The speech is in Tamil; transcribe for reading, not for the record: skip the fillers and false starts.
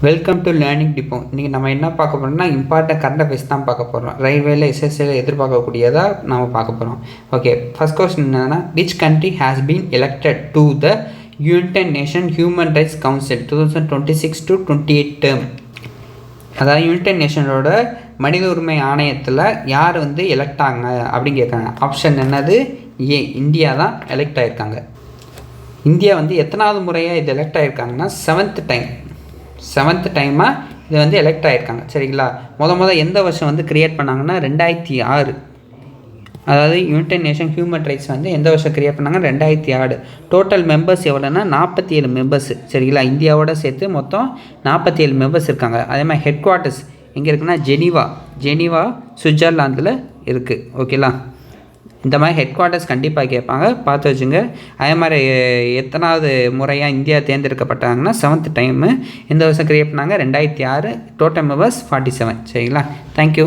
Welcome to learning depot. இன்றைக்கி நம்ம என்ன பார்க்க போகிறோம்னா இம்பார்ட்டன்ட் கரண்ட் அஃபேர்ஸ் தான் பார்க்க போகிறோம். ரயில்வேல எஸ்எஸ்சியில் எதிர்பார்க்கக்கூடியதாக நம்ம பார்க்க போகிறோம். ஓகே, ஃபர்ஸ்ட் கொஸ்டின் என்னன்னா, which country has been elected to the United Nation Human Rights Council 2026 to 28 term. அதாவது யுனைடெட் நேஷனோட மனித உரிமை ஆணையத்தில் யார் எலெக்ட் ஆங்க அப்படின்னு கேட்குறாங்க. ஆப்ஷன் என்னது? ஏ, இந்தியா தான் எலெக்ட் ஆகியிருக்காங்க. இந்தியா எத்தனாவது முறையாக இது எலெக்ட் ஆகியிருக்காங்கன்னா செவன்த் டைமாக இது எலெக்ட் ஆகியிருக்காங்க. சரிங்களா? எந்த வருஷம் க்ரியேட் பண்ணாங்கன்னா 2006. அதாவது யுனைடெட் நேஷன் ஹியூமன் ரைட்ஸ் எந்த வருஷம் க்ரியேட் பண்ணாங்க? 2006. டோட்டல் மெம்பர்ஸ் எவ்வளோன்னா 47 மெம்பர்ஸ். சரிங்களா? இந்தியாவோட சேர்த்து மொத்தம் 47 மெம்பர்ஸ் இருக்காங்க. அதே மாதிரி ஹெட் குவார்ட்டர்ஸ் எங்கே இருக்குன்னா ஜெனீவா சுவிட்சர்லாந்தில் இருக்குது. ஓகேங்களா? இந்த மாதிரி ஹெட் குவார்ட்டர்ஸ் கண்டிப்பாக கேட்பாங்க, பார்த்து வச்சுங்க. அதே மாதிரி எத்தனாவது முறையாக இந்தியா தேர்ந்தெடுக்கப்பட்டாங்கன்னா 7th டைமு. இந்த வருஷம் க்ரியேட் பண்ணாங்க 2006. Total members 47. சரிங்களா? தேங்க்யூ.